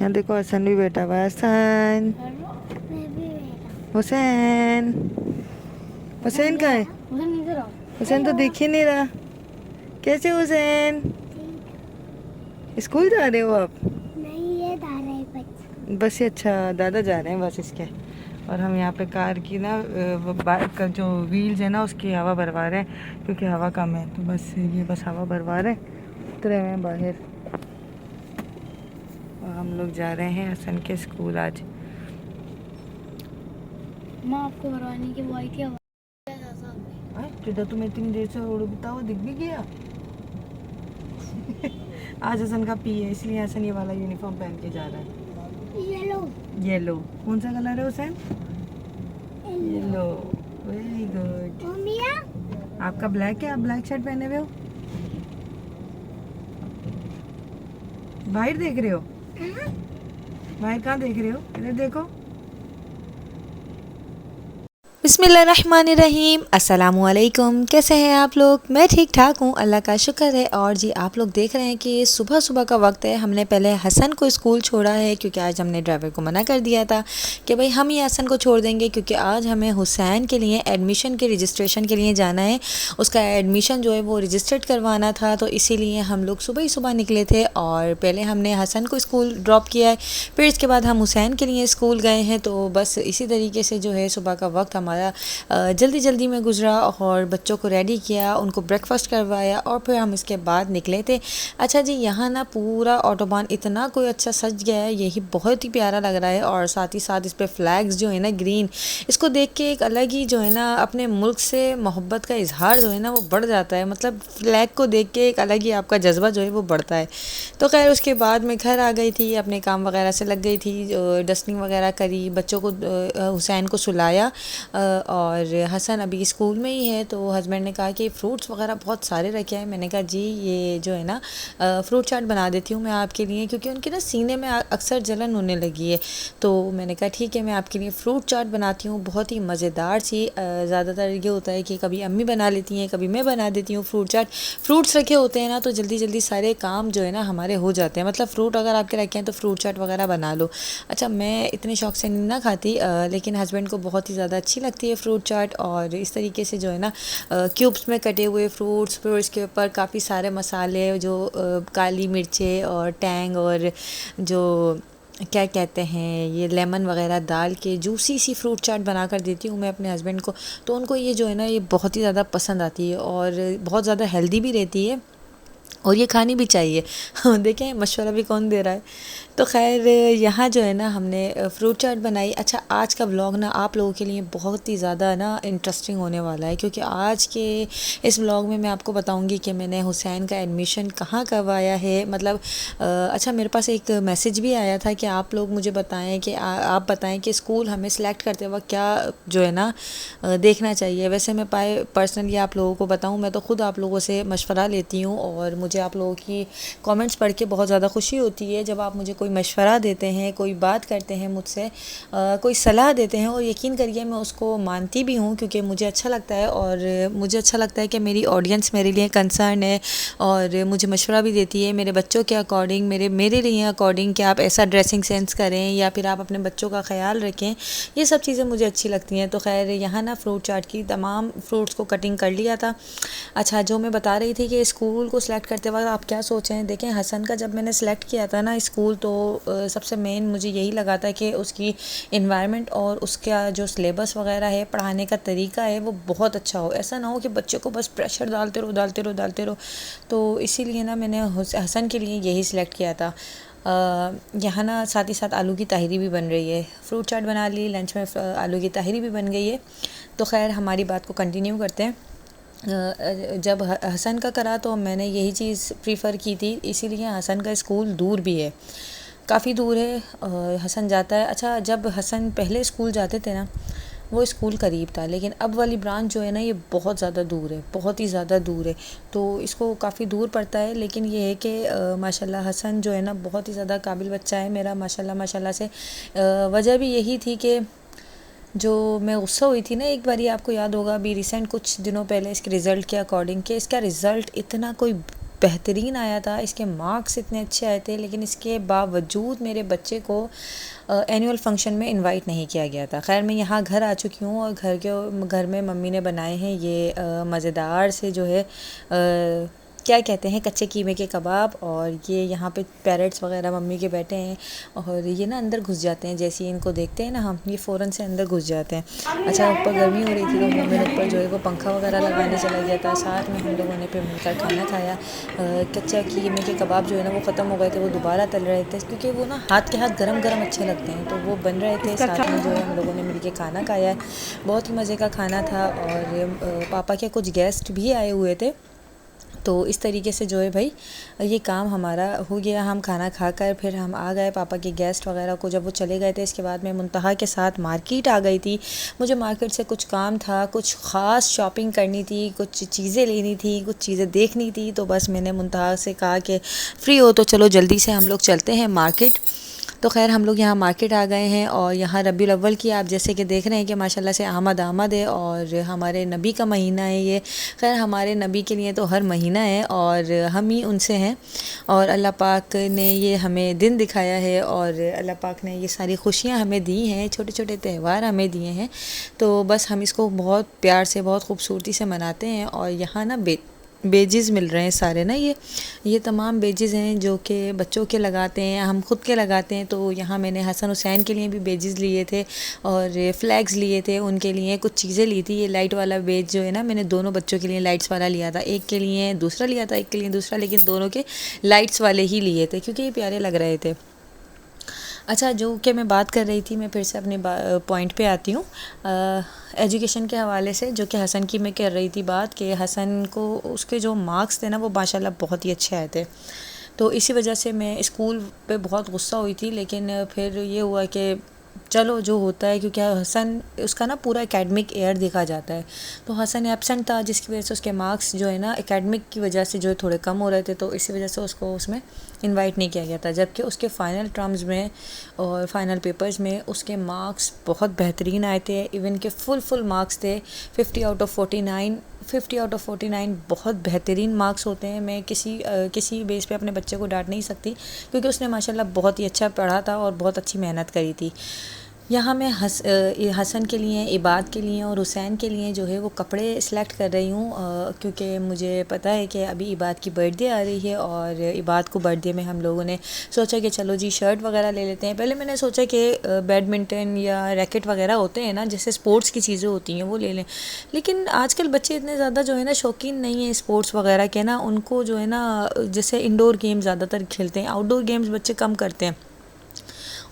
यहाँ देखो हसन भी बैठा हुआ है। हसन, हुसैन, हुसैन कहाँ है? हुसैन तो दिख ही नहीं रहा। कैसे हुसैन? स्कूल जा रहे हो आप? नहीं, ये दादा है बस। बस ये अच्छा दादा जा रहे हैं बस इसके। और हम यहाँ पे कार की ना बाइक का जो व्हील्स है ना उसकी हवा भरवा रहे हैं क्योंकि हवा कम है, तो बस ये बस हवा भरवा रहे हैं। उतरे हुए हैं बाहर और हम लोग जा रहे हैं हसन के स्कूल आज। माँ आपको भरवाने की वो आई थी टिड्डा तुम्हें इतनी देर से उड़ता हुआ दिख भी गया। आज हसन का पी है इसलिए हसन ये वाला यूनिफॉर्म पहन के जा रहा है। येलो। येलो कौन सा कलर है हुसैन? Yellow, very good. मिया आपका ब्लैक है, आप ब्लैक शर्ट पहने हुए हो। बाहर देख रहे हो? बाहर कहाँ देख रहे हो? इधर देखो। बिस्मिल्लाहिर्रहमानिर्रहीम, अस्सलामुअलैकुम। कैसे हैं आप लोग? मैं ठीक ठाक हूँ, अल्लाह का शुक्र है। और जी आप लोग देख रहे हैं कि सुबह सुबह का वक्त है। हमने पहले हसन को स्कूल छोड़ा है क्योंकि आज हमने ड्राइवर को मना कर दिया था कि भाई हम ही हसन को छोड़ देंगे, क्योंकि आज हमें हुसैन के लिए एडमिशन के रजिस्ट्रेशन के लिए जाना है। उसका एडमिशन जो है वो रजिस्टर्ड करवाना था, तो इसीलिए हम लोग सुबह ही सुबह निकले थे और पहले हमने हसन को स्कूल ड्रॉप किया है, फिर इसके बाद हम हुसैन के लिए स्कूल गए हैं। तो बस इसी तरीके से जो है सुबह का वक्त हमारा जल्दी जल्दी में गुजरा और बच्चों को रेडी किया, उनको ब्रेकफास्ट करवाया और फिर हम इसके बाद निकले थे। अच्छा जी, यहाँ ना पूरा ऑटोबान इतना कोई अच्छा सज गया है, यही बहुत ही प्यारा लग रहा है। और साथ ही साथ इस पर फ्लैग्स जो है ना ग्रीन, इसको देख के एक अलग ही जो है ना अपने मुल्क से मोहब्बत का इजहार जो है ना वो बढ़ जाता है। मतलब फ्लैग को देख के एक अलग ही आपका जज्बा जो है वो बढ़ता है। तो खैर उसके बाद मैं घर आ गई थी, अपने काम वगैरह से लग गई थी, डस्टिंग वगैरह करी, बच्चों को हुसैन को सुलाया। और हसन अभी स्कूल में ही है, तो हस्बैंड ने कहा कि फ्रूट्स वगैरह बहुत सारे रखे हैं। मैंने कहा जी ये जो है ना फ्रूट चाट बना देती हूँ मैं आपके लिए, क्योंकि उनके ना सीने में अक्सर जलन होने लगी है। तो मैंने कहा ठीक है मैं आपके लिए फ़्रूट चाट बनाती हूँ, बहुत ही मज़ेदार सी। ज़्यादातर ये होता है कि कभी अम्मी बना लेती हैं, कभी मैं बना देती हूँ फ्रूट चाट। फ्रूट्स रखे होते हैं ना तो जल्दी जल्दी सारे काम जो है ना हमारे हो जाते हैं। मतलब फ़्रूट अगर आपके रखे हैं तो फ्रूट चाट वगैरह बना लो। अच्छा मैं इतने शौक़ से नहीं ना खाती, लेकिन हस्बैंड को बहुत ही ज़्यादा अच्छी लगती है फ्रूट चाट। और इस तरीके से जो है ना क्यूब्स में कटे हुए फ्रूट्स, फिर इसके ऊपर काफ़ी सारे मसाले जो काली मिर्चें और टैंग और जो क्या कहते हैं ये लेमन वगैरह डाल के जूसी सी फ्रूट चाट बना कर देती हूँ मैं अपने हस्बैंड को। तो उनको ये जो है ना ये बहुत ही ज़्यादा पसंद आती है और बहुत ज़्यादा हेल्दी भी रहती है और ये खानी भी चाहिए। देखें मशवरा भी कौन दे रहा है। तो खैर यहाँ जो है ना हमने फ्रूट चाट बनाई। अच्छा आज का व्लॉग ना आप लोगों के लिए बहुत ही ज़्यादा ना इंटरेस्टिंग होने वाला है, क्योंकि आज के इस व्लॉग में मैं आपको बताऊंगी कि मैंने हुसैन का एडमिशन कहाँ करवाया है। मतलब अच्छा मेरे पास एक मैसेज भी आया था कि आप लोग मुझे बताएं कि आप बताएं कि स्कूल हमें सेलेक्ट करते वक्त क्या जो है ना देखना चाहिए। वैसे मैं पर्सनली आप लोगों को बताऊँ, मैं तो ख़ुद आप लोगों से मशवरा लेती हूँ और मुझे आप लोगों की कमेंट्स पढ़ के बहुत ज़्यादा खुशी होती है जब आप मुझे कोई मशवरा देते हैं, कोई बात करते हैं मुझसे, कोई सलाह देते हैं। और यकीन करिए मैं उसको मानती भी हूँ क्योंकि मुझे अच्छा लगता है और मुझे अच्छा लगता है कि मेरी ऑडियंस मेरे लिए कंसर्न है और मुझे मशवरा भी देती है मेरे बच्चों के अकॉर्डिंग, मेरे लिए अकॉर्डिंग कि आप ऐसा ड्रेसिंग सेंस करें या फिर आप अपने बच्चों का ख्याल रखें। ये सब चीज़ें मुझे अच्छी लगती हैं। तो खैर यहाँ ना फ्रूट चाट की तमाम फ्रूट्स को कटिंग कर लिया था। अच्छा जो मैं बता रही थी कि स्कूल को सिलेक्ट करते वक्त आप क्या सोचें। देखें हसन का जब मैंने सेलेक्ट किया था ना स्कूल, तो सबसे मेन मुझे यही लगा था कि उसकी इन्वायरमेंट और उसका जो सिलेबस वगैरह है, पढ़ाने का तरीका है, वो बहुत अच्छा हो। ऐसा ना हो कि बच्चे को बस प्रेशर डालते रहो। तो इसीलिए ना मैंने हसन के लिए यही सिलेक्ट किया था। यहाँ ना साथ ही साथ आलू की ताहरी भी बन रही है। फ्रूट चाट बना ली, लंच में आलू की ताहरी भी बन गई है। तो खैर हमारी बात को कंटिन्यू करते हैं। जब हसन का करा तो मैंने यही चीज़ प्रीफ़र की थी, इसीलिए हसन का स्कूल दूर भी है, काफ़ी दूर है। हसन जाता है। अच्छा जब हसन पहले स्कूल जाते थे ना वो स्कूल करीब था, लेकिन अब वाली ब्रांच जो है ना ये बहुत ज़्यादा दूर है, बहुत ही ज़्यादा दूर है। तो इसको काफ़ी दूर पड़ता है। लेकिन ये है कि माशाल्लाह हसन जो है ना बहुत ही ज़्यादा काबिल बच्चा है मेरा, माशाल्लाह से। वजह भी यही थी कि जो मैं गुस्सा हुई थी ना एक बारी, आपको याद होगा अभी रिसेंट कुछ दिनों पहले इसके रिज़ल्ट के अकॉर्डिंग, कि इसका रिज़ल्ट इतना कोई बेहतरीन आया था, इसके मार्क्स इतने अच्छे आए थे, लेकिन इसके बावजूद मेरे बच्चे को एनुअल फंक्शन में इनवाइट नहीं किया गया था। खैर मैं यहाँ घर आ चुकी हूँ और घर में मम्मी ने बनाए हैं ये मज़ेदार से जो है क्या कहते हैं कच्चे कीमे के कबाब, और ये यहाँ पे पैरेट्स वगैरह मम्मी के बैठे हैं और ये ना अंदर घुस जाते हैं, जैसे ही इनको देखते हैं ना हम, ये फ़ौरन से अंदर घुस जाते हैं। अच्छा, ऊपर गर्मी हो रही थी तो मम्मी ने ऊपर जो है वो पंखा वगैरह लगाने चला गया था। साथ में हम लोगों ने फिर मिलकर खाना खाया। कच्चा कीमे के कबाब जो है ना वो ख़त्म हो गए थे, वो दोबारा तल रहे थे क्योंकि वो ना हाथ के हाथ गरम गरम अच्छे लगते हैं, तो वो बन रहे थे। साथ में जो है हम लोगों ने मिल के खाना खाया है, बहुत ही मज़े का खाना था। और पापा के कुछ गेस्ट भी आए हुए थे, तो इस तरीके से जो है भाई ये काम हमारा हो गया। हम खाना खाकर फिर हम आ गए पापा के गेस्ट वगैरह को जब वो चले गए थे, इसके बाद मैं मुंतहा के साथ मार्केट आ गई थी। मुझे मार्केट से कुछ काम था, कुछ ख़ास शॉपिंग करनी थी, कुछ चीज़ें लेनी थी, कुछ चीज़ें देखनी थी। तो बस मैंने मुंतहा से कहा कि फ्री हो तो चलो जल्दी से हम लोग चलते हैं मार्केट। तो खैर हम लोग यहाँ मार्केट आ गए हैं और यहाँ रबीउल अव्वल की आप जैसे कि देख रहे हैं कि माशाल्लाह से आमद है और हमारे नबी का महीना है ये। खैर हमारे नबी के लिए तो हर महीना है और हम ही उनसे हैं, और अल्लाह पाक ने ये हमें दिन दिखाया है और अल्लाह पाक ने ये सारी खुशियाँ हमें दी हैं, छोटे छोटे त्यौहार हमें दिए हैं। तो बस हम इसको बहुत प्यार से बहुत खूबसूरती से मनाते हैं। और यहाँ ना बेजेस मिल रहे हैं सारे ना, ये तमाम बेजेस हैं जो कि बच्चों के लगाते हैं, हम खुद के लगाते हैं। तो यहाँ मैंने हसन हुसैन के लिए भी बेजेस लिए थे और फ्लैग्स लिए थे, उनके लिए कुछ चीज़ें ली थी। ये लाइट वाला बेज जो है ना, मैंने दोनों बच्चों के लिए लाइट्स वाला लिया था, एक के लिए दूसरा लिया था, एक के लिए दूसरा, लेकिन दोनों के लाइट्स वाले ही लिए थे क्योंकि ये प्यारे लग रहे थे। अच्छा, जो कि मैं बात कर रही थी, मैं फिर से अपने पॉइंट पे आती हूँ एजुकेशन के हवाले से, जो कि हसन की मैं कर रही थी बात कि हसन को उसके जो मार्क्स थे ना वो माशाल्लाह बहुत ही अच्छे आए थे। तो इसी वजह से मैं स्कूल पे बहुत गुस्सा हुई थी, लेकिन फिर ये हुआ कि चलो जो होता है, क्योंकि हसन उसका ना पूरा एकेडमिक ईयर देखा जाता है। तो हसन एब्सेंट था जिसकी वजह से उसके मार्क्स जो है ना एकेडमिक की वजह से जो है थोड़े कम हो रहे थे, तो इसी वजह से उसको उसमें इनवाइट नहीं किया गया था। जबकि उसके फ़ाइनल टर्म्स में और फाइनल पेपर्स में उसके मार्क्स बहुत बेहतरीन आए थे, इवन के फुल मार्क्स थे 50 आउट ऑफ 49। 50 आउट ऑफ 49 बहुत बेहतरीन मार्क्स होते हैं। मैं किसी बेस पे अपने बच्चे को डांट नहीं सकती क्योंकि उसने माशाल्लाह बहुत ही अच्छा पढ़ा था और बहुत अच्छी मेहनत करी थी। यहाँ मैं हसन के लिए, इबाद के लिए और हुसैन के लिए जो है वो कपड़े सिलेक्ट कर रही हूँ क्योंकि मुझे पता है कि अभी इबाद की बर्थडे आ रही है और इबाद को बर्थडे में हम लोगों ने सोचा कि चलो जी शर्ट वगैरह ले लेते हैं। पहले मैंने सोचा कि बैडमिंटन या रैकेट वगैरह होते हैं ना, जैसे स्पोर्ट्स की चीज़ें होती हैं वो ले लें, लेकिन आजकल बच्चे इतने ज़्यादा जो है ना शौकीन नहीं है स्पोर्ट्स वगैरह के ना। उनको जो है ना जैसे इंडोर गेम ज़्यादातर खेलते हैं, आउटडोर गेम्स बच्चे कम करते हैं,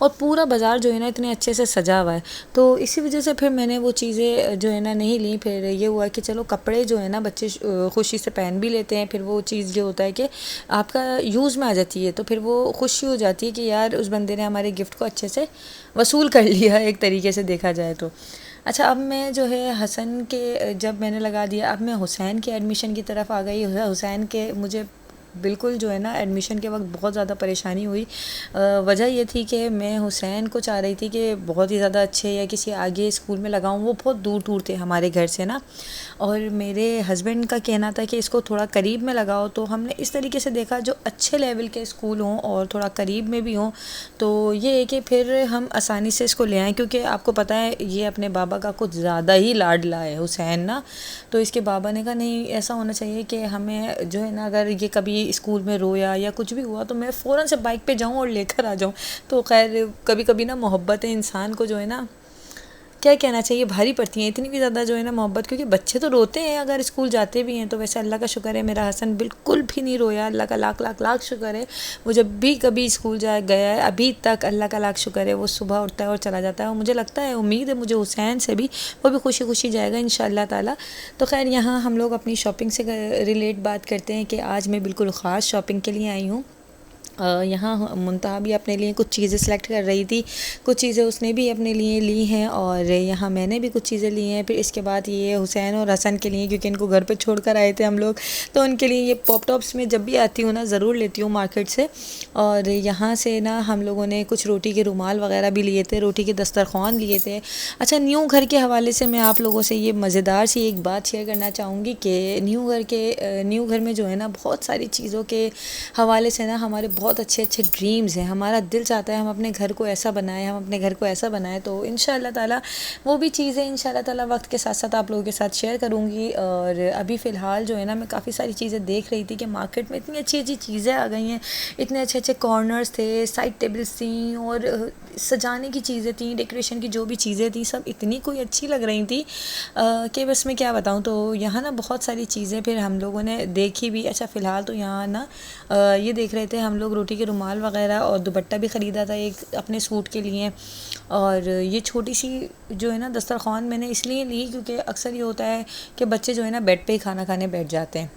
और पूरा बाज़ार जो है ना इतने अच्छे से सजा हुआ है। तो इसी वजह से फिर मैंने वो चीज़ें जो है ना नहीं ली। फिर ये हुआ कि चलो कपड़े जो है ना बच्चे खुशी से पहन भी लेते हैं, फिर वो चीज़ जो होता है कि आपका यूज़ में आ जाती है, तो फिर वो खुशी हो जाती है कि यार उस बंदे ने हमारे गिफ्ट को अच्छे से वसूल कर लिया एक तरीके से देखा जाए तो। अच्छा, अब मैं जो है हसन के जब मैंने लगा दिया, अब मैं हुसैन के एडमिशन की तरफ आ गई। हुसैन के मुझे बिल्कुल जो है ना एडमिशन के वक्त बहुत ज़्यादा परेशानी हुई। वजह ये थी कि मैं हुसैन को चाह रही थी कि बहुत ही ज़्यादा अच्छे या किसी आगे स्कूल में लगाऊं। वो बहुत दूर दूर थे हमारे घर से ना, और मेरे हस्बैंड का कहना था कि इसको थोड़ा करीब में लगाओ। तो हमने इस तरीके से देखा जो अच्छे लेवल के स्कूल हों और थोड़ा करीब में भी हों, तो ये है कि फिर हम आसानी से इसको ले आएँ, क्योंकि आपको पता है ये अपने बाबा का कुछ ज़्यादा ही लाडला है हुसैन ना। तो इसके बाबा ने कहा नहीं, ऐसा होना चाहिए कि हमें जो है ना अगर ये कभी स्कूल में रोया या कुछ भी हुआ तो मैं फ़ौरन से बाइक पे जाऊं और लेकर आ जाऊं। तो खैर कभी कभी ना मोहब्बत इंसान को जो है ना क्या कहना चाहिए भारी पड़ती हैं, इतनी भी ज़्यादा जो है ना मोहब्बत, क्योंकि बच्चे तो रोते हैं अगर स्कूल जाते भी हैं। तो वैसे अल्लाह का शुक्र है मेरा हसन बिल्कुल भी नहीं रोया, अल्लाह का लाख लाख लाख शुक्र है। वो जब भी कभी स्कूल गया है अभी तक, अल्लाह का लाख शुक्र है, वो सुबह उठता है और चला जाता है। और मुझे लगता है, उम्मीद है मुझे हुसैन से भी वो भी खुशी खुशी जाएगा इंशाअल्लाह ताला। तो खैर यहाँ हम लोग अपनी शॉपिंग से रिलेट बात करते हैं कि आज मैं बिल्कुल ख़ास शॉपिंग के लिए आई हूँ यहाँ मुनतहा भी अपने लिए कुछ चीज़ें सेलेक्ट कर रही थी, कुछ चीज़ें उसने भी अपने लिए ली हैं और यहाँ मैंने भी कुछ चीज़ें ली हैं। फिर इसके बाद ये हुसैन और हसन के लिए, क्योंकि इनको घर पे छोड़कर आए थे हम लोग, तो उनके लिए ये पॉप टॉप्स में जब भी आती हूँ ना ज़रूर लेती हूँ मार्केट से। और यहाँ से ना हम लोगों ने कुछ रोटी के रुमाल वगैरह भी लिए थे, रोटी के दस्तरख़्वान लिए थे। अच्छा, न्यू घर के हवाले से मैं आप लोगों से ये मज़ेदार सी एक बात शेयर करना चाहूँगी कि न्यू घर में जो है ना बहुत सारी चीज़ों के हवाले से ना हमारे बहुत अच्छे अच्छे ड्रीम्स हैं। हमारा दिल चाहता है हम अपने घर को ऐसा बनाएं, हम अपने घर को ऐसा बनाएं। तो इंशाल्लाह ताला वो भी चीज़ें इंशाल्लाह ताला वक्त के साथ साथ आप लोगों के साथ शेयर करूँगी। और अभी फ़िलहाल जो है ना मैं काफ़ी सारी चीज़ें देख रही थी कि मार्केट में इतनी अच्छी अच्छी चीज़ें आ गई हैं, इतने अच्छे अच्छे कॉर्नर्स थे, साइड टेबल्स थी और सजाने की चीज़ें थी, डेकोरेशन की जो भी चीज़ें थी सब इतनी कोई अच्छी लग रही थी कि बस मैं क्या बताऊँ। तो यहाँ ना बहुत सारी चीज़ें फिर हम लोगों ने देखी भी। अच्छा, फ़िलहाल तो यहाँ ना ये देख रहे थे हम लोग रोटी के रुमाल वगैरह और दुपट्टा भी ख़रीदा था एक अपने सूट के लिए। और ये छोटी सी जो है ना दस्तरख़्वान मैंने इसलिए ली क्योंकि अक्सर ये होता है कि बच्चे जो है ना बेड पे ही खाना खाने बैठ जाते हैं,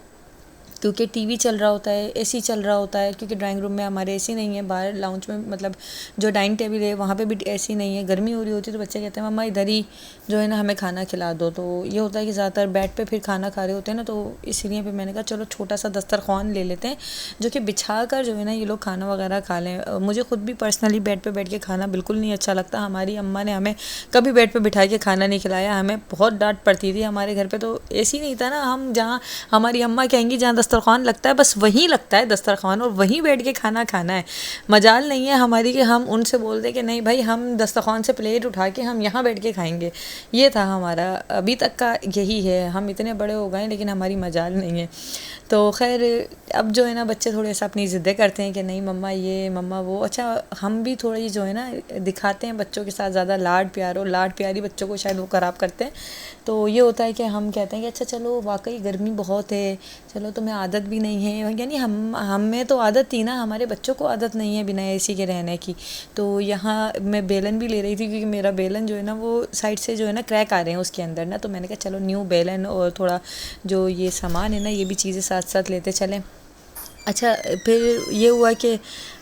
क्योंकि टीवी चल रहा होता है, एसी चल रहा होता है, क्योंकि ड्राइंग रूम में हमारे एसी नहीं है, बाहर लाउंज में मतलब जो डाइनिंग टेबल है वहाँ पे भी एसी नहीं है, गर्मी हो रही होती है तो बच्चे कहते हैं मम्मा इधर ही जो है ना हमें खाना खिला दो। तो ये होता है कि ज़्यादातर बेड पे फिर खाना खा रहे होते हैं ना, तो इसीलिए फिर मैंने कहा चलो छोटा सा दस्तरख़्वान ले लेते हैं जो कि बिछा कर जो है ना ये लोग खाना वगैरह खा लें। मुझे खुद भी पर्सनली बेड पर बैठ के खाना बिल्कुल नहीं अच्छा लगता। हमारी अम्मा ने हमें कभी बेड पर बिठा के खाना नहीं खिलाया, हमें बहुत डांट पड़ती थी। हमारे घर पर तो एसी नहीं था ना, हम जहाँ हमारी अम्मा कहेंगी जहाँ दस्तरख़्वान लगता है बस वहीं लगता है दस्तरख़्वान और वहीं बैठ के खाना खाना है। मजाल नहीं है हमारी कि हम उनसे बोल दें कि नहीं भाई हम दस्तरख़्वान से प्लेट उठा के हम यहाँ बैठ के खाएंगे। ये था हमारा अभी तक का यही है। हम इतने बड़े हो गए लेकिन हमारी मजाल नहीं है। तो खैर अब जो है ना बच्चे थोड़े सा अपनी ज़िद्दें करते हैं कि नहीं मम्मा ये मम्मा वो। अच्छा, हम भी थोड़ी जो है ना दिखाते हैं बच्चों के साथ ज़्यादा लाड प्यार, और लाड प्यारी बच्चों को शायद वो ख़राब करते हैं। तो ये होता है कि हम कहते हैं कि अच्छा चलो वाकई गर्मी बहुत है, चलो तुम्हें आदत भी नहीं है, यानी हमें तो आदत थी ना, हमारे बच्चों को आदत नहीं है बिना एसी के रहने की। तो यहाँ मैं बेलन भी ले रही थी क्योंकि मेरा बेलन जो है ना वो साइड से जो है ना क्रैक आ रहे हैं उसके अंदर ना, तो मैंने कहा चलो न्यू बेलन और थोड़ा जो ये सामान है ना ये भी चीज़ें साथ साथ लेते चलें। अच्छा, फिर ये हुआ कि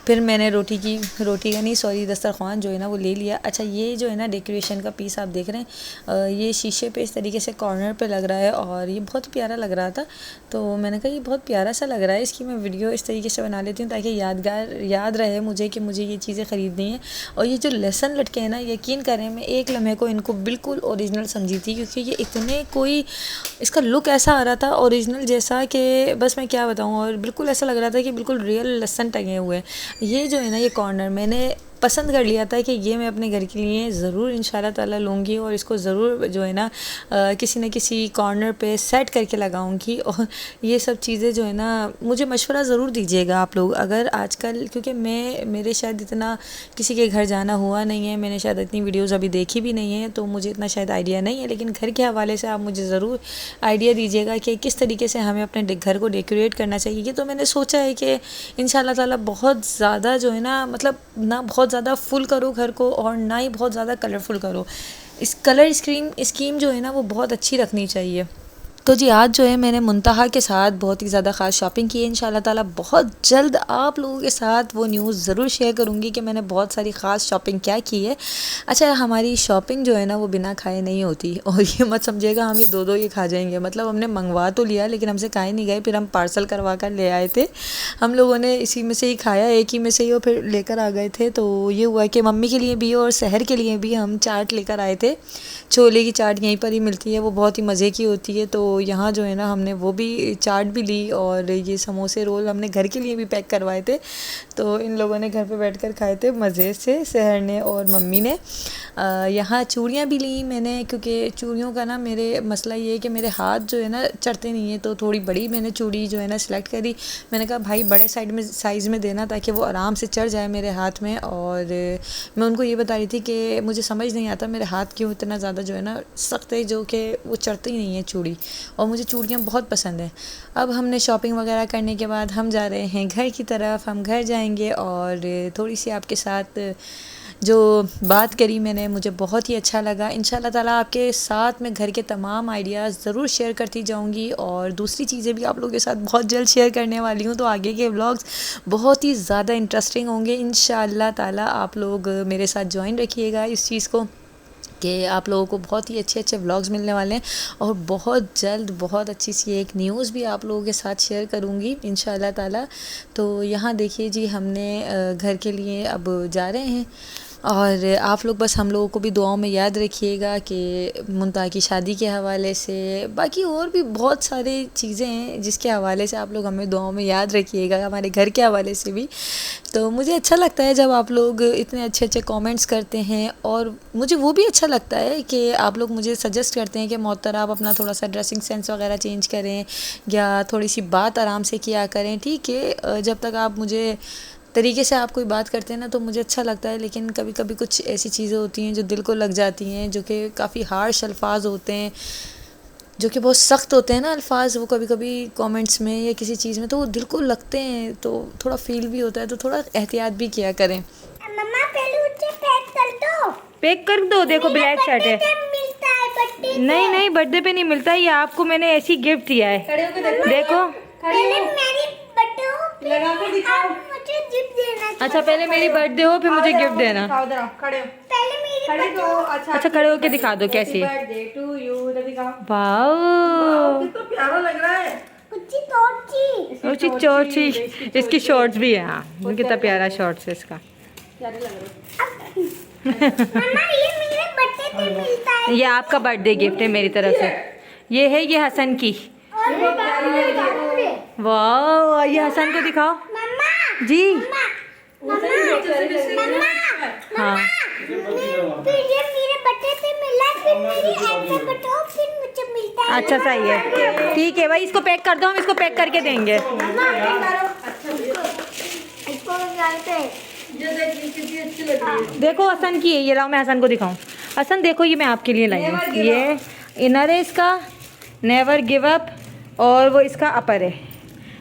फिर मैंने रोटी का नहीं सॉरी दस्तरख़्वान जो है ना वो ले लिया। अच्छा, ये जो है ना डेकोरेशन का पीस आप देख रहे हैं, ये शीशे पे इस तरीके से कॉर्नर पे लग रहा है और ये बहुत प्यारा लग रहा था। तो मैंने कहा ये बहुत प्यारा सा लग रहा है, इसकी मैं वीडियो इस तरीके से बना लेती हूँ ताकि याद रहे मुझे कि मुझे ये चीज़ें ख़रीदनी है। और ये जो लेसन लटके हैं ना, यकीन करें मैं एक लम्हे को इनको बिल्कुल ओरिजिनल समझी थी क्योंकि ये इतने कोई इसका लुक ऐसा आ रहा था ओरिजिनल जैसा कि बस मैं क्या बताऊँ, और बिल्कुल ऐसा लग रहा था कि बिल्कुल रियल लेसन टंगे हुए हैं। ये जो है ना ये कॉर्नर मैंने पसंद कर लिया था कि ये मैं अपने घर के लिए ज़रूर इंशाल्लाह ताला लूँगी और इसको ज़रूर जो है ना किसी न किसी कॉर्नर पे सेट करके लगाऊंगी। और ये सब चीज़ें जो है ना मुझे मशवरा ज़रूर दीजिएगा आप लोग, अगर आजकल क्योंकि मेरे शायद इतना किसी के घर जाना हुआ नहीं है, मैंने शायद इतनी वीडियोज़ अभी देखी भी नहीं है तो मुझे इतना शायद आइडिया नहीं है, लेकिन घर के हवाले से आप मुझे ज़रूर आइडिया दीजिएगा कि किस तरीके से हमें अपने घर को डेकोरेट करना चाहिए। तो मैंने सोचा है कि इंशाल्लाह ताला बहुत ज़्यादा जो है ना मतलब ना बहुत ज़्यादा फुल करो घर को और ना ही बहुत ज़्यादा कलरफुल करो। इस कलर स्कीम जो है ना वो बहुत अच्छी रखनी चाहिए। तो जी आज जो है मैंने मुंतहा के साथ बहुत ही ज़्यादा ख़ास शॉपिंग की है। इंशाल्लाह ताला बहुत जल्द आप लोगों के साथ वो न्यूज़ ज़रूर शेयर करूँगी कि मैंने बहुत सारी ख़ास शॉपिंग क्या की है। अच्छा, हमारी शॉपिंग जो है ना वो बिना खाए नहीं होती, और ये मत समझिएगा हम ये दो ये खा जाएंगे। मतलब हमने मंगवा तो लिया लेकिन हमसे खाए नहीं गए, फिर हम पार्सल करवा कर ले आए थे। हम लोगों ने इसी में से ही खाया, एक ही में से ही, और फिर लेकर आ गए थे। तो ये हुआ कि मम्मी के लिए भी और शहर के लिए भी हम चाट लेकर आए थे। छोले की चाट यहीं पर ही मिलती है, वो बहुत ही मज़े की होती है। तो यहाँ जो है ना हमने वो भी चाट भी ली और ये समोसे रोल हमने घर के लिए भी पैक करवाए थे। तो इन लोगों ने घर पे बैठकर खाए थे मज़े से, सहर ने और मम्मी ने। यहाँ चूड़ियाँ भी ली मैंने, क्योंकि चूड़ियों का ना मेरे मसला ये है कि मेरे हाथ जो है ना चढ़ते नहीं है, तो थोड़ी बड़ी मैंने चूड़ी जो है ना सिलेक्ट करी। मैंने कहा भाई बड़े साइज़ में देना ताकि वो आराम से चढ़ जाए मेरे हाथ में। और मैं उनको ये बता रही थी कि मुझे समझ नहीं आता मेरे हाथ क्यों इतना ज़्यादा जो है ना सख्त है, जो कि वो चढ़ती ही नहीं है चूड़ी, और मुझे चूड़ियाँ बहुत पसंद है। अब हमने शॉपिंग वगैरह करने के बाद हम जा रहे हैं घर की तरफ। हम घर जाएंगे और थोड़ी सी आपके साथ जो बात करी मैंने, मुझे बहुत ही अच्छा लगा। इंशाल्लाह ताला आपके साथ मैं घर के तमाम आइडियाज़ ज़रूर शेयर करती जाऊंगी और दूसरी चीज़ें भी आप लोगों के साथ बहुत जल्द शेयर करने वाली हूँ। तो आगे के व्लॉग्स बहुत ही ज़्यादा इंटरेस्टिंग होंगे इंशाल्लाह ताला। आप लोग मेरे साथ ज्वाइन रखिएगा इस चीज़ को कि आप लोगों को बहुत ही अच्छे अच्छे व्लॉग्स मिलने वाले हैं और बहुत जल्द बहुत अच्छी सी एक न्यूज़ भी आप लोगों के साथ शेयर करूँगी इंशाल्लाह ताला। तो यहाँ देखिए जी, हमने घर के लिए अब जा रहे हैं और आप लोग बस हम लोगों को भी दुआओं में याद रखिएगा कि मुंता की शादी के हवाले से, बाकी और भी बहुत सारी चीज़ें हैं जिसके हवाले से आप लोग हमें दुआओं में याद रखिएगा, हमारे घर के हवाले से भी। तो मुझे अच्छा लगता है जब आप लोग इतने अच्छे अच्छे कमेंट्स करते हैं और मुझे वो भी अच्छा लगता है कि आप लोग मुझे सजेस्ट करते हैं कि मोहतरा आप अपना थोड़ा सा ड्रेसिंग सेंस वगैरह चेंज करें या थोड़ी सी बात आराम से किया करें। ठीक है, जब तक आप मुझे तरीके से आप कोई बात करते हैं ना तो मुझे अच्छा लगता है, लेकिन कभी कभी कुछ ऐसी चीज़ें होती हैं जो दिल को लग जाती हैं, जो कि काफ़ी हार्श अल्फाज होते हैं, जो कि बहुत सख्त होते हैं ना अल्फाज, वो कभी कभी कमेंट्स में या किसी चीज़ में तो वो दिल को लगते हैं, तो थोड़ा फील भी होता है, तो थोड़ा एहतियात भी किया करें। मम्मा पहले उसे पैक कर दो। पैक कर दो। देखो ब्लैक शर्ट है। मिलता है बर्थडे नहीं नहीं, बर्थडे पे नहीं मिलता, ये आपको मैंने ऐसी गिफ्ट दिया है। देखो पहले मेरी बर्थडे हो लगा कर दिखाओ, मुझे गिफ्ट देना। अच्छा, पहले मेरी बर्थडे हो फिर मुझे गिफ्ट देना। पहले मेरी बर्थडे हो। अच्छा, खड़े होके दिखा दो कैसी। वाओ, कितना प्यारा लग रहा है। ऊंची चौची। इसकी शॉर्ट्स भी है। हाँ, कितना प्यारा शॉर्ट्स है इसका। मम्मा ये मेरे बर्थडे पे मिलता है। ये आपका बर्थडे गिफ्ट है मेरी तरफ से। ये है, ये हसन की। और भी वाह, ये हसन को दिखाओ मम्मा जी। मम्मा हाँ, फिर ये मेरे बर्थडे पे मिला, फिर मेरी एंकर बताओ, फिर मुझे मिलता है। अच्छा सही है, ठीक है भाई, इसको पैक कर दो, हम इसको पैक करके देंगे। इसको जानते हैं। देखो हसन की है, ये लाओ मैं हसन को दिखाऊं। हसन देखो, ये मैं आपके लिए लाई हूँ। ये इनर है इसका, नेवर गिव अप, और वो इसका अपर है।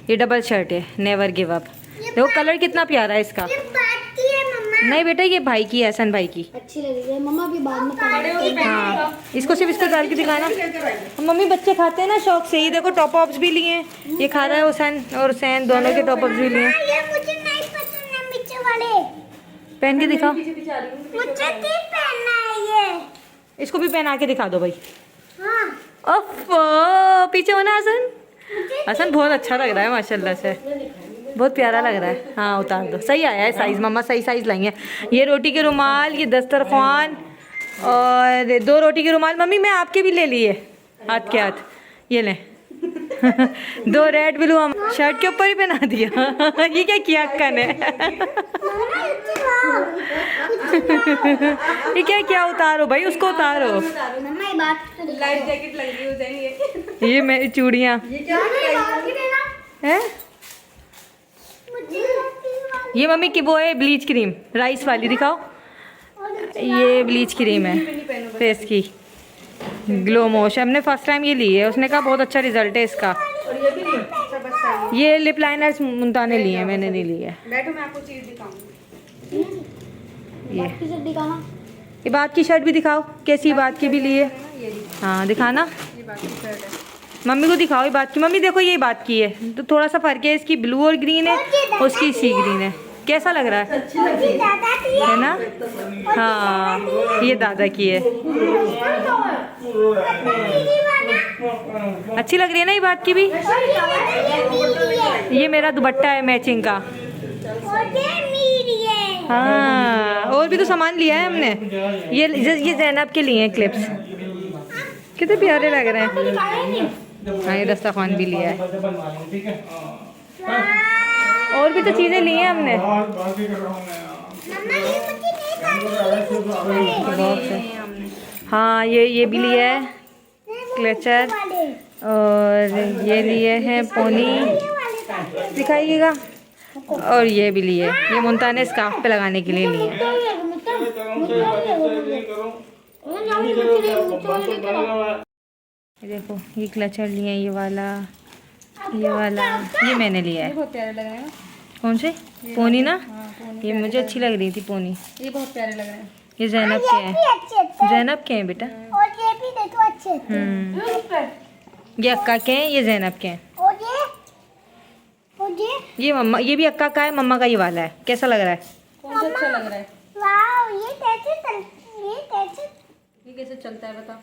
ये डबल शर्ट है, नेवर गिव अप। देखो कलर कितना प्यारा है इसका। ये बात की है मम्मा। नहीं बेटा, ये भाई की है, हसन भाई की। अच्छी लगी है मम्मा, भी बाद में पहन। हाँ, इसको सिर्फ इसको डाल के दिखाना। मम्मी बच्चे खाते हैं ना शौक से। ये देखो टॉप अप्स भी लिए हैं, ये खा रहा है हुसैन और हुसैन दोनों के टॉप अप्स भी लिए हैं। ये मुझे नहीं पसंद है नीचे वाले, पहन के दिखाओ। मुझे नहीं पहनना है ये। इसको भी पहना के दिखा दो भाई। हाँ ओफ, पीछे होना हसन। हसन बहुत अच्छा लग रहा है माशाल्लाह से, बहुत प्यारा लग रहा है। हाँ उतार दो, सही आया है साइज। मम्मा सही साइज लाई है। ये रोटी के रुमाल, ये दस्तरखान और 2 रोटी के रुमाल। मम्मी मैं आपके भी ले लिए हाथ के हाथ, ये लें। 2 रेड ब्लू हम शर्ट के ऊपर ही पहना दिया। ये क्या किया अक्का ने। ये क्या क्या, उतारो भाई, उसको उतारो। मम्मा ये बात तो लाइफ जैकेट लग रही हो जाएंगे। ये मेरी चूड़ियाँ हैं। ये मम्मी की वो है ब्लीच क्रीम, राइस वाली दिखाओ। ये ब्लीच क्रीम है फेस की, ग्लो मोश। हमने फर्स्ट टाइम ये ली है, उसने कहा बहुत अच्छा रिजल्ट है इसका। ये लिप लाइनर्स मुंता ने लिए हैं, मैंने नहीं लिए है। बैठो मैं आपको चीज दिखाऊंगी। ये बात की शर्ट भी दिखाओ, कैसी बात की भी लिए। हाँ दिखाना, ये बाकी शर्ट है। मम्मी को दिखाओ ये बात की। मम्मी देखो ये बात की है, तो थोड़ा सा फर्क है, इसकी ब्लू और ग्रीन है, उसकी सी ग्रीन है। कैसा लग रहा है दादा की है ना। हाँ ये दादा की है, अच्छी लग रही है ना ये बात की भी। ये मेरा दुपट्टा है मैचिंग का। हाँ, और भी तो सामान लिया है हमने। ये ज़ैनब के लिए हैं क्लिप्स, कितने प्यारे लग रहे हैं। हाँ ये दस्तरखान भी लिया है, और भी तो चीज़ें ली हैं हमने। हाँ ये भी लिया है क्लचर, और ये लिए हैं पोनी, दिखाइएगा। और ये भी लिए, ये मुंता ने स्कार्फ पे लगाने के लिए लिए हैं। देखो ये क्लचर लिए हैं, ये वाला ये मैंने लिया है। बहुत प्यारे लग रहे हैं। कौन से? पोनी ना? ये मुझे अच्छी लग रही थी पोनी। ये बहुत प्यारे लग रहे हैं। ये जैनब के हैं। भी अच्छे थे जैनब के हैं बेटा। और ये भी देखो अच्छे थे ये अक्का के हैं, ये जैनब के हैं। और ये मम्मा, ये भी अक्का का है, मम्मा का ये वाला है। कैसा लग रहा है? कौन सा अच्छा लग रहा है? वाओ ये कैसे ये कैसे चलता है बता।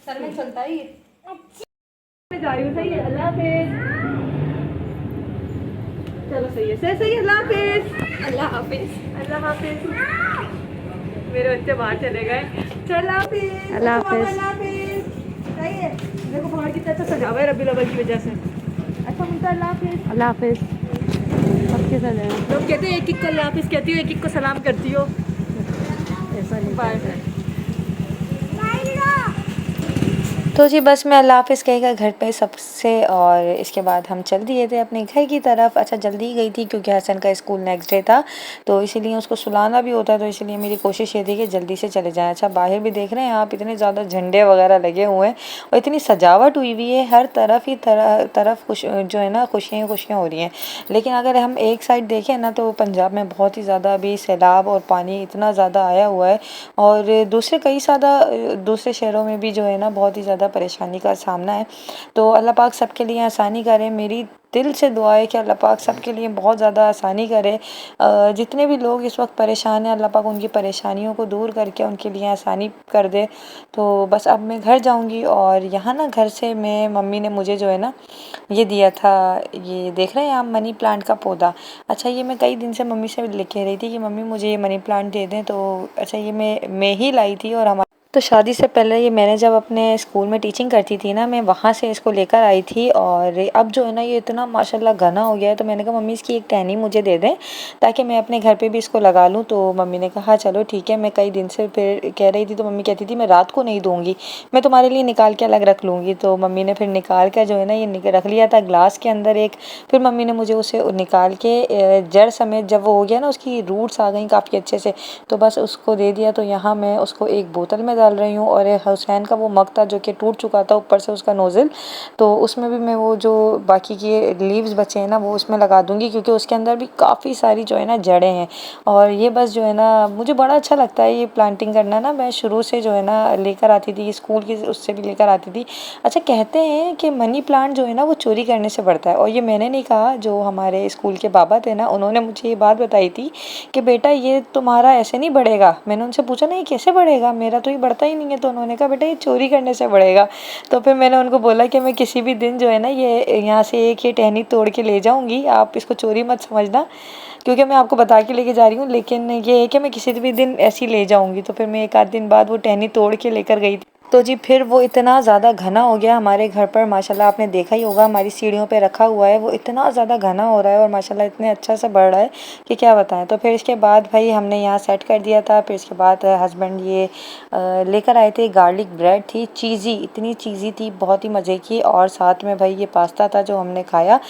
सर में चलता है ये। अच्छा जा रही हूँ, सही है। अल्लाह हाफिज। चलो सही है, सही है। अल्लाह हाफिज। अल्लाह हाफिज। अल्लाह हाफिज। मेरे बच्चे बाहर चले गए। चल अल्लाह हाफिज। अल्लाह हाफिज। अल्लाह हाफिज। सही है। देखो बाहर कितना अच्छा सजा हुआ है रबी अव्वल की वजह से। अच्छा मुझे अल्लाह हाफिज। अल्लाह हाफिज। सबके साथ है। लोग कहते हैं एक एक को अल्लाह हाफिज कहती हो, एक एक को सलाम करती हो। ऐसा नहीं। बाय। तो जी बस मैं अल्लाह हाफ़िज़ कहकर घर पे सबसे, और इसके बाद हम चल दिए थे अपने घर की तरफ। अच्छा जल्दी गई थी क्योंकि हसन का स्कूल नेक्स्ट डे था, तो इसीलिए उसको सुलाना भी होता है, तो इसीलिए मेरी कोशिश ये थी कि जल्दी से चले जाएं। अच्छा बाहर भी देख रहे हैं आप, इतने ज़्यादा झंडे वगैरह लगे हुए हैं और इतनी सजावट हुई हुई है, हर तरफ ही तरफ खुश जो है ना खुशियाँ खुशियाँ हो रही हैं। लेकिन अगर हम एक साइड देखें ना तो पंजाब में बहुत ही ज़्यादा अभी सैलाब और पानी इतना ज़्यादा आया हुआ है, और दूसरे शहरों में भी जो है ना बहुत ही ज़्यादा परेशानी का सामना है। तो अल्लाह पाक सबके लिए आसानी करे। मेरी दिल से दुआ है कि अल्लाह पाक सबके लिए बहुत ज़्यादा आसानी करे। जितने भी लोग इस वक्त परेशान हैं, अल्लाह पाक उनकी परेशानियों को दूर करके उनके लिए आसानी कर दे। तो बस अब मैं घर जाऊंगी, और यहाँ ना घर से मैं मम्मी ने मुझे जो है ना ये दिया था, ये देख रहे हैं आप मनी प्लांट का पौधा। अच्छा ये मैं कई दिन से मम्मी से लेके रही थी कि मम्मी मुझे ये मनी प्लांट दे दें, तो अच्छा ये मैं ही लाई थी। और तो शादी से पहले ये मैंने जब अपने स्कूल में टीचिंग करती थी ना, मैं वहाँ से इसको लेकर आई थी, और अब जो है ना ये इतना माशाल्लाह घना हो गया है। तो मैंने कहा मम्मी इसकी एक टहनी मुझे दे दें ताकि मैं अपने घर पे भी इसको लगा लूँ। तो मम्मी ने कहा चलो ठीक है। मैं कई दिन से फिर कह रही थी, तो मम्मी कहती थी मैं रात को नहीं दूँगी, मैं तुम्हारे लिए निकाल के अलग रख लूँगी। तो मम्मी ने फिर निकाल कर जो है ना ये रख लिया था ग्लास के अंदर एक। फिर मम्मी ने मुझे उसे निकाल के जड़ समेत जब वो हो गया ना, उसकी रूट्स आ गई काफ़ी अच्छे से, तो बस उसको दे दिया। तो यहाँ मैं उसको एक बोतल में डाल रही हूँ, और हुसैन का वो मग था जो कि टूट चुका था ऊपर से उसका नोज़ल, तो उसमें भी मैं वो जो बाकी के लीव्स बचे हैं ना वो उसमें लगा दूंगी, क्योंकि उसके अंदर भी काफ़ी सारी जो है ना जड़ें हैं। और ये बस जो है ना मुझे बड़ा अच्छा लगता है ये प्लांटिंग करना ना। मैं शुरू से जो है ना लेकर आती थी स्कूल की, उससे भी लेकर आती थी। अच्छा कहते हैं कि मनी प्लांट जो है ना वो चोरी करने से बढ़ता है, और ये मैंने नहीं कहा, जो हमारे स्कूल के बाबा थे ना उन्होंने मुझे ये बात बताई थी कि बेटा ये तुम्हारा ऐसे नहीं बढ़ेगा। मैंने उनसे पूछा नहीं कैसे बढ़ेगा, मेरा तो ये बढ़ता ही नहीं है। तो उन्होंने कहा बेटा ये चोरी करने से बढ़ेगा। तो फिर मैंने उनको बोला कि मैं किसी भी दिन जो है ना ये यहाँ से एक ये टहनी तोड़ के ले जाऊँगी, आप इसको चोरी मत समझना, क्योंकि मैं आपको बता के लेके जा रही हूँ। लेकिन ये है कि मैं किसी भी दिन ऐसी ले जाऊँगी। तो फिर मैं एक आध दिन बाद वो टहनी तोड़ के लेकर गई थी। तो जी फिर वो इतना ज़्यादा घना हो गया हमारे घर पर, माशाल्लाह आपने देखा ही होगा हमारी सीढ़ियों पे रखा हुआ है, वो इतना ज़्यादा घना हो रहा है और माशाल्लाह इतने अच्छा से बढ़ रहा है कि क्या बताएं। तो फिर इसके बाद भाई हमने यहाँ सेट कर दिया था। फिर इसके बाद हस्बैंड ये लेकर आए थे, गार्लिक ब्रेड थी, चीज़ी, इतनी चीज़ी थी, बहुत ही मज़े की, और साथ में भाई ये पास्ता था जो हमने खाया।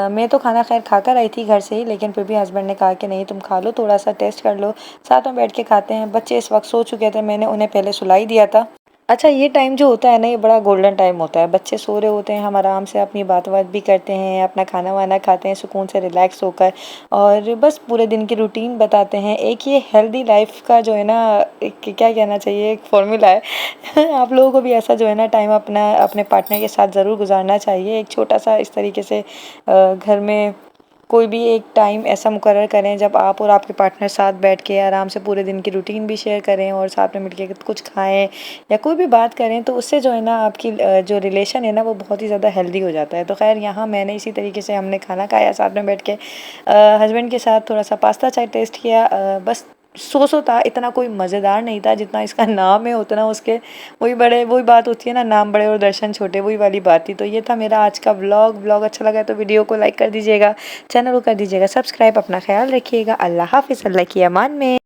मैं तो खाना खैर खा कर आई थी घर से ही, लेकिन फिर भी हस्बैंड ने कहा कि नहीं तुम खा लो, थोड़ा सा टेस्ट कर लो, साथ में बैठ के खाते हैं। बच्चे इस वक्त सो चुके थे, मैंने उन्हें पहले सुलाई दिया था। अच्छा ये टाइम जो होता है ना ये बड़ा गोल्डन टाइम होता है, बच्चे सो रहे होते हैं, हम आराम से अपनी बात भी करते हैं, अपना खाना वाना खाते हैं सुकून से रिलैक्स होकर, और बस पूरे दिन की रूटीन बताते हैं। एक ये हेल्दी लाइफ का जो है ना क्या कहना चाहिए, एक फॉर्मूला है आप लोगों को भी ऐसा जो है ना टाइम अपने पार्टनर के साथ ज़रूर गुजारना चाहिए। एक छोटा सा इस तरीके से घर में कोई भी एक टाइम ऐसा मुकर्रर करें जब आप और आपके पार्टनर साथ बैठ के आराम से पूरे दिन की रूटीन भी शेयर करें और साथ में मिल के कुछ खाएं या कोई भी बात करें, तो उससे जो है ना आपकी जो रिलेशन है ना वो बहुत ही ज़्यादा हेल्दी हो जाता है। तो खैर यहाँ मैंने इसी तरीके से हमने खाना खाया साथ में बैठ के, हस्बैंड के साथ थोड़ा सा पास्ता चाय टेस्ट किया। बस सो था, इतना कोई मज़ेदार नहीं था जितना इसका नाम है उतना उसके वही बात होती है ना, नाम बड़े और दर्शन छोटे, वही वाली बात थी। तो ये था मेरा आज का व्लॉग अच्छा लगा तो वीडियो को लाइक कर दीजिएगा, चैनल को कर दीजिएगा सब्सक्राइब, अपना ख्याल रखिएगा। अल्लाह हाफिज़, अल्लाह की अमान में।